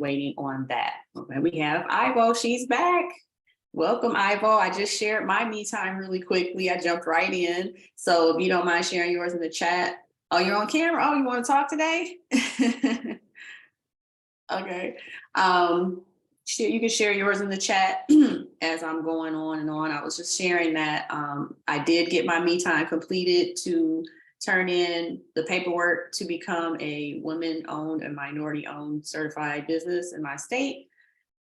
waiting on that. Okay, we have Ivo, she's back. Welcome, Ivo. I just shared my me time really quickly. I jumped right in. So if you don't mind sharing yours in the chat. Oh, you're on camera? Oh, you want to talk today? Okay. You can share yours in the chat as I'm going on and on. I was just sharing that I did get my me time completed to turn in the paperwork to become a women-owned and minority-owned certified business in my state.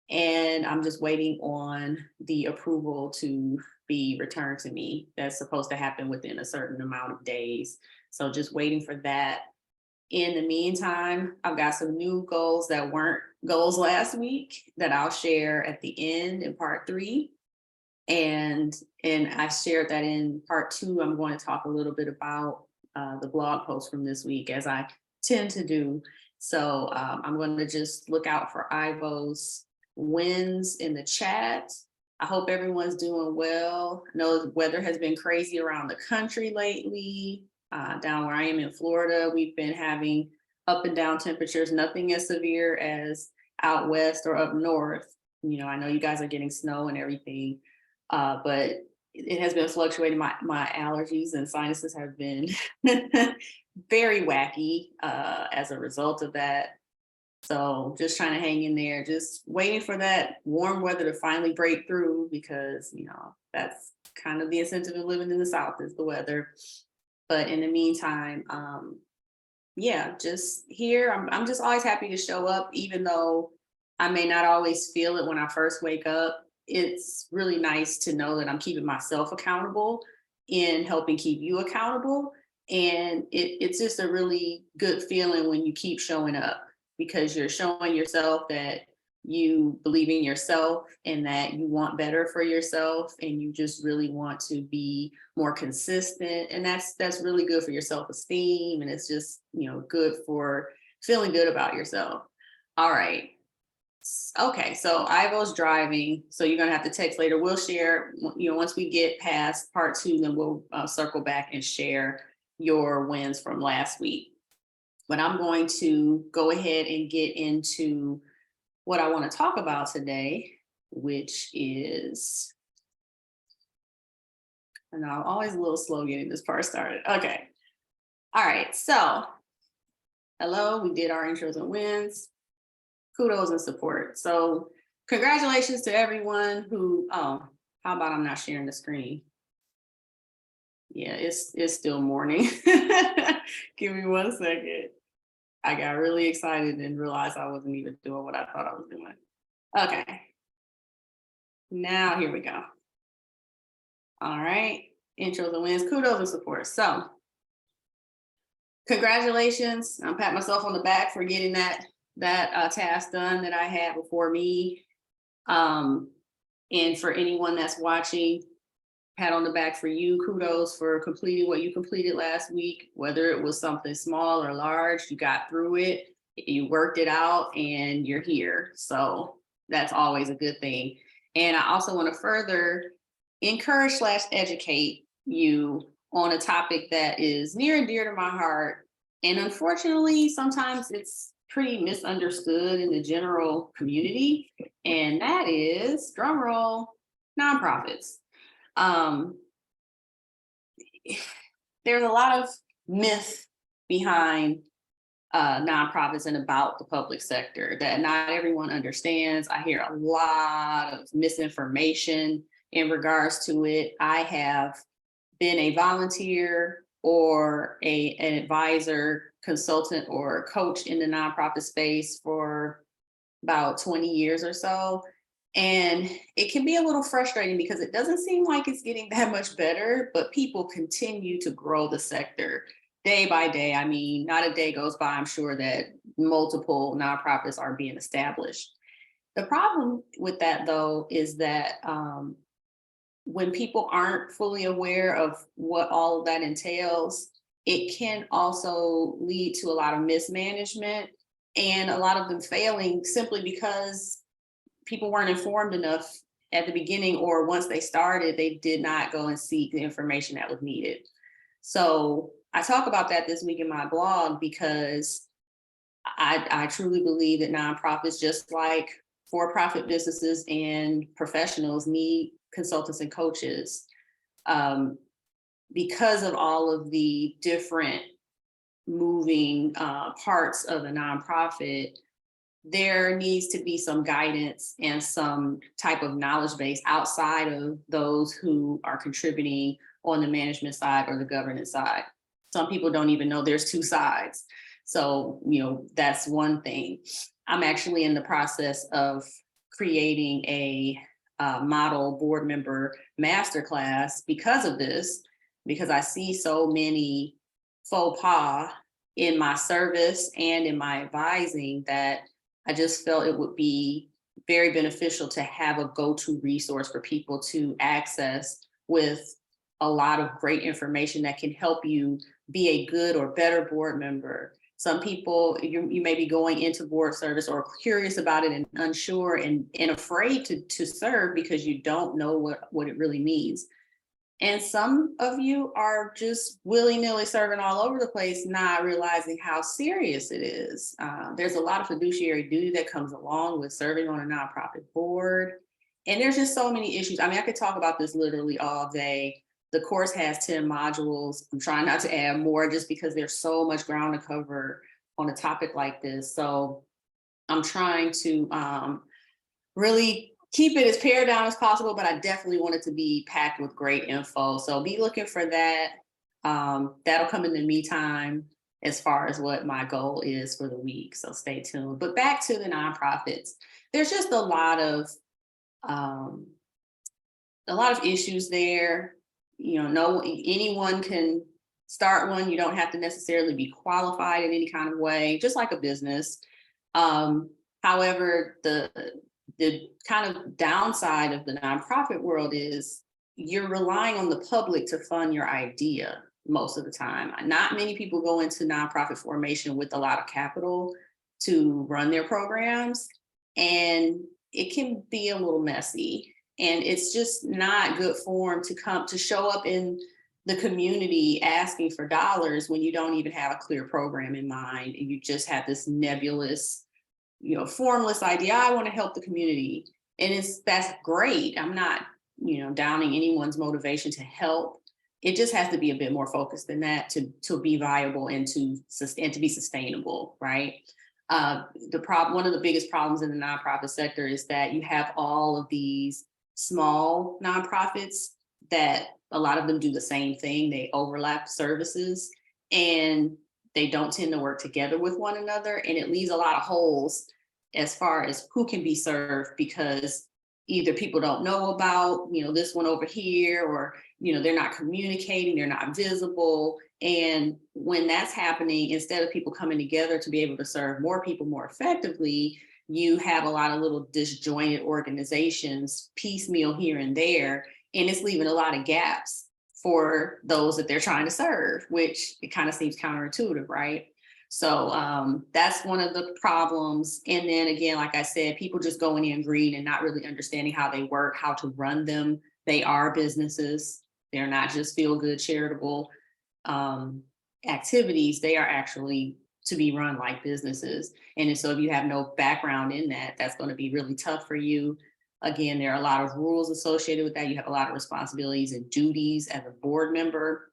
And I'm just waiting on the approval to be returned to me. That's supposed to happen within a certain amount of days. So just waiting for that. In the meantime, I've got some new goals that weren't goals last week that I'll share at the end in part 3. And I shared that in part 2. I'm going to talk a little bit about the blog post from this week, as I tend to do. So I'm going to just look out for Ivo's wins in the chat. I hope everyone's doing well. I know the weather has been crazy around the country lately. Down where I am in Florida, we've been having up and down temperatures, nothing as severe as out west or up north. You know, I know you guys are getting snow and everything, but it has been fluctuating. My allergies and sinuses have been very wacky as a result of that. So just trying to hang in there, just waiting for that warm weather to finally break through, because, you know, that's kind of the incentive of living in the South, is the weather. But in the meantime, yeah, just here, I'm just always happy to show up, even though I may not always feel it when I first wake up. It's really nice to know that I'm keeping myself accountable in helping keep you accountable. And it's just a really good feeling when you keep showing up, because you're showing yourself that you believe in yourself and that you want better for yourself, and you just really want to be more consistent. And that's really good for your self-esteem, and it's just, you know, good for feeling good about yourself. All right. Okay, so Ivo's driving, so you're gonna have to text later. We'll share, you know, once we get past part 2, then we'll circle back and share your wins from last week. But I'm going to go ahead and get into what I want to talk about today, which is, and I'm always a little slow getting this part started. Okay. All right. So, hello, we did our intros and wins, kudos and support. So, congratulations to everyone who, oh, how about I'm not sharing the screen? Yeah, it's still morning. Give me 1 second. I got really excited and realized I wasn't even doing what I thought I was doing. Okay. Now here we go. All right. Intros and wins, kudos and support. So congratulations. I'm patting myself on the back for getting that task done that I had before me. And for anyone that's watching, pat on the back for you. Kudos for completing what you completed last week, whether it was something small or large. You got through it, you worked it out, and you're here. So that's always a good thing. And I also want to further encourage/educate you on a topic that is near and dear to my heart. And unfortunately, sometimes it's pretty misunderstood in the general community. And that is, drum roll, nonprofits. There's a lot of myth behind nonprofits and about the public sector that not everyone understands. I hear a lot of misinformation in regards to it. I have been a volunteer or an advisor, consultant, or coach in the nonprofit space for about 20 years or so. And it can be a little frustrating because it doesn't seem like it's getting that much better, but people continue to grow the sector day by day. I mean, not a day goes by, I'm sure, that multiple nonprofits are being established. The problem with that, though, is that when people aren't fully aware of what all of that entails, it can also lead to a lot of mismanagement and a lot of them failing simply because people weren't informed enough at the beginning, or once they started, they did not go and seek the information that was needed. So I talk about that this week in my blog because I truly believe that nonprofits, just like for-profit businesses and professionals, need consultants and coaches, um, because of all of the different moving parts of a nonprofit. There needs to be some guidance and some type of knowledge base outside of those who are contributing on the management side or the governance side. Some people don't even know there's two sides. So, that's one thing. I'm actually in the process of creating a model board member masterclass because of this, because I see so many faux pas in my service and in my advising that I just felt it would be very beneficial to have a go-to resource for people to access with a lot of great information that can help you be a good or better board member. Some people, you may be going into board service or curious about it and unsure and afraid to serve because you don't know what it really means. And some of you are just willy-nilly serving all over the place, not realizing how serious it is. There's a lot of fiduciary duty that comes along with serving on a nonprofit board. And there's just so many issues. I mean, I could talk about this literally all day. The course has 10 modules. I'm trying not to add more just because there's so much ground to cover on a topic like this. So I'm trying to really keep it as pared down as possible, but I definitely want it to be packed with great info. So be looking for that. That'll come in the meantime as far as what my goal is for the week. So stay tuned. But back to the nonprofits, there's just a lot of issues there. Anyone can start one. You don't have to necessarily be qualified in any kind of way, just like a business. However, the kind of downside of the nonprofit world is you're relying on the public to fund your idea most of the time. Not many people go into nonprofit formation with a lot of capital to run their programs, and it can be a little messy. And it's just not good form to show up in the community asking for dollars when you don't even have a clear program in mind, and you just have this nebulous, formless idea. I want to help the community. And that's great. I'm not, downing anyone's motivation to help. It just has to be a bit more focused than that to be viable and to be sustainable, right? One of the biggest problems in the nonprofit sector is that you have all of these small nonprofits that a lot of them do the same thing. They overlap services and they don't tend to work together with one another, and it leaves a lot of holes as far as who can be served, because either people don't know about, this one over here, or, they're not communicating, they're not visible. And when that's happening, instead of people coming together to be able to serve more people more effectively, you have a lot of little disjointed organizations, piecemeal here and there, and it's leaving a lot of gaps for those that they're trying to serve, which it kind of seems counterintuitive, right? So that's one of the problems. And then again, like I said, people just going in green and not really understanding how they work, how to run them. They are businesses. They're not just feel-good charitable activities. They are actually to be run like businesses. And so if you have no background in that, that's going to be really tough for you. Again, there are a lot of rules associated with that. You have a lot of responsibilities and duties as a board member.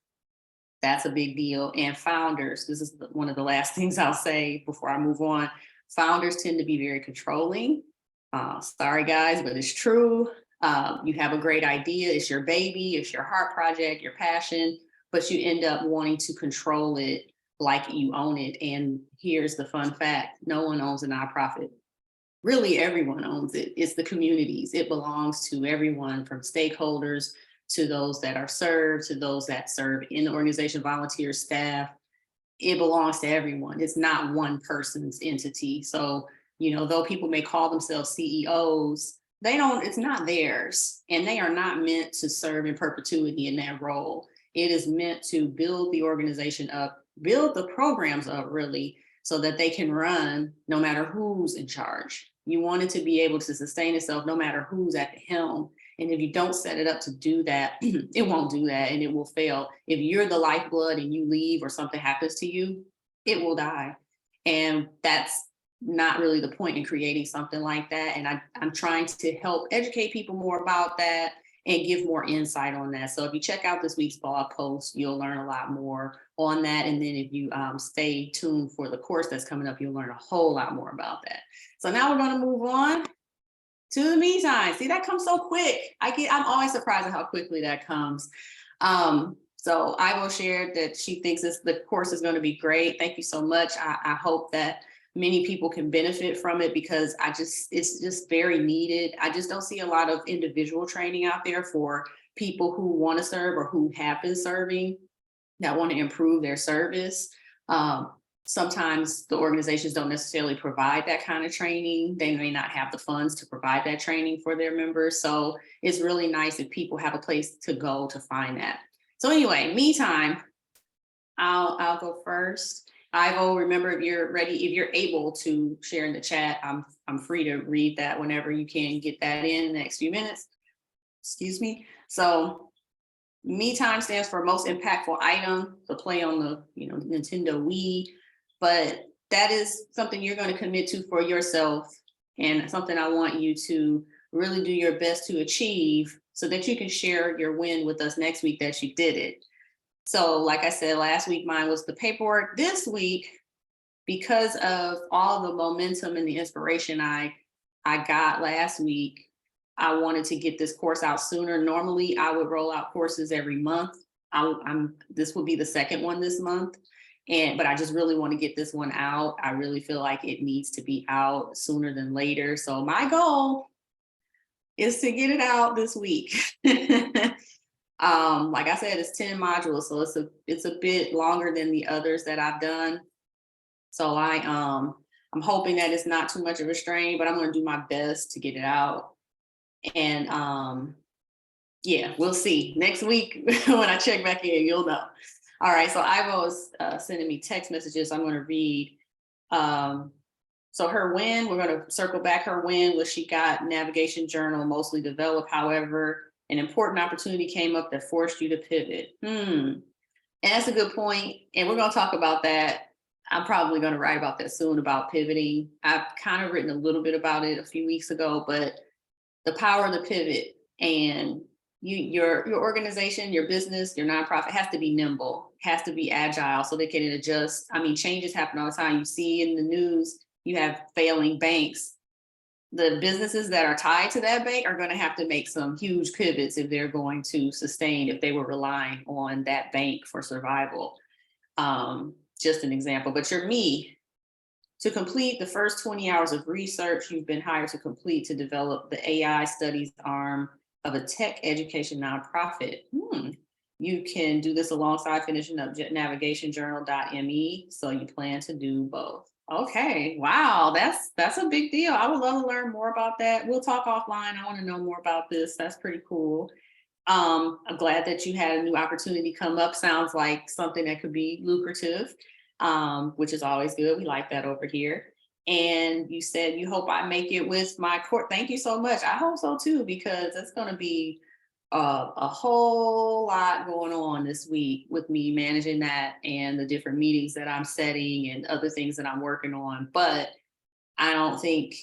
That's a big deal. And founders, this is one of the last things I'll say before I move on. Founders tend to be very controlling. Sorry, guys, but it's true. You have a great idea. It's your baby. It's your heart project, your passion, but you end up wanting to control it like you own it. And here's the fun fact. No one owns a nonprofit. Really, everyone owns it. It's the communities. It belongs to everyone, from stakeholders to those that are served, to those that serve in the organization, volunteer staff. It belongs to everyone. It's not one person's entity. So, though people may call themselves CEOs, it's not theirs. And they are not meant to serve in perpetuity in that role. It is meant to build the organization up, build the programs up, really, so that they can run no matter who's in charge. You want it to be able to sustain itself no matter who's at the helm. And if you don't set it up to do that, it won't do that, and it will fail. If you're the lifeblood and you leave or something happens to you, it will die. And that's not really the point in creating something like that. And I'm trying to help educate people more about that and give more insight on that. So if you check out this week's blog post, you'll learn a lot more on that. And then if you stay tuned for the course that's coming up, you'll learn a whole lot more about that. So now we're going to move on to the me time. See, that comes so quick. I'm always surprised at how quickly that comes. So I will share that she thinks the course is going to be great. Thank you so much. I hope that many people can benefit from it because it's just very needed. I just don't see a lot of individual training out there for people who want to serve or who have been serving that want to improve their service. Sometimes the organizations don't necessarily provide that kind of training. They may not have the funds to provide that training for their members. So it's really nice if people have a place to go to find that. So anyway, me time. I'll go first. Ivo, remember, if you're ready, if you're able to share in the chat, I'm free to read that whenever you can get that in the next few minutes. Excuse me. So me time stands for most impactful item, the play on the Nintendo Wii, but that is something you're going to commit to for yourself and something I want you to really do your best to achieve so that you can share your win with us next week that you did it. So like I said, last week, mine was the paperwork. This week, because of all the momentum and the inspiration I got last week, I wanted to get this course out sooner. Normally, I would roll out courses every month. This will be the second one this month. But I just really want to get this one out. I really feel like it needs to be out sooner than later. So my goal is to get it out this week. Like I said, it's 10 modules, so it's a bit longer than the others that I've done. So I'm hoping that it's not too much of a strain, but I'm going to do my best to get it out. And yeah, we'll see next week when I check back in, you'll know. All right, so Ivo is sending me text messages. I'm going to read. So her win, we're going to circle back. Her win was she got navigation journal mostly developed. However, an important opportunity came up that forced you to pivot. And that's a good point. And we're going to talk about that. I'm probably going to write about that soon, about pivoting. I've kind of written a little bit about it a few weeks ago, but the power of the pivot, and your organization, your business, your nonprofit has to be nimble, has to be agile so they can adjust. I mean, changes happen all the time. You see in the news, you have failing banks. The businesses that are tied to that bank are going to have to make some huge pivots if they're going to sustain, if they were relying on that bank for survival. Just an example, but you're me. To complete the first 20 hours of research you've been hired to complete to develop the AI studies arm of a tech education nonprofit. You can do this alongside finishing up navigationjournal.me. So you plan to do both. Okay, wow, that's a big deal. I would love to learn more about that. We'll talk offline. I want to know more about this. That's pretty cool. I'm glad that you had a new opportunity come up. Sounds like something that could be lucrative, which is always good. We like that over here. And you said you hope I make it with my court. Thank you so much. I hope so too, because it's going to be a whole lot going on this week with me managing that and the different meetings that I'm setting and other things that I'm working on. But I don't think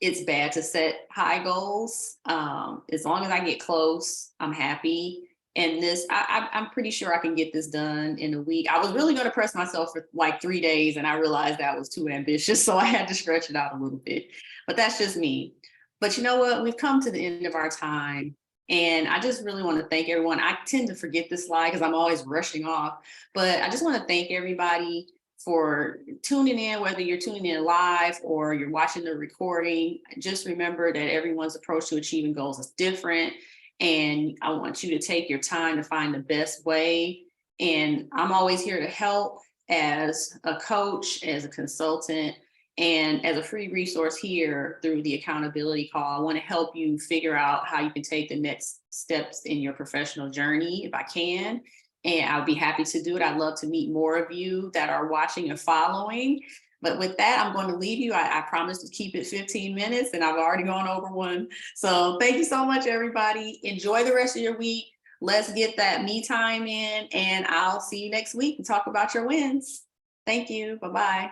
it's bad to set high goals. As long as I get close, I'm happy. And I'm pretty sure I can get this done in a week. I was really going to press myself for like 3 days, and I realized that was too ambitious. So I had to stretch it out a little bit. But that's just me. But you know what? We've come to the end of our time. And I just really want to thank everyone. I tend to forget this slide because I'm always rushing off. But I just want to thank everybody for tuning in, whether you're tuning in live or you're watching the recording. Just remember that everyone's approach to achieving goals is different. And I want you to take your time to find the best way. And I'm always here to help as a coach, as a consultant, and as a free resource here through the accountability call. I want to help you figure out how you can take the next steps in your professional journey if I can. And I'll be happy to do it. I'd love to meet more of you that are watching and following. But with that, I'm going to leave you. I promise to keep it 15 minutes, and I've already gone over one. So thank you so much, everybody. Enjoy the rest of your week. Let's get that me time in, and I'll see you next week and talk about your wins. Thank you. Bye-bye.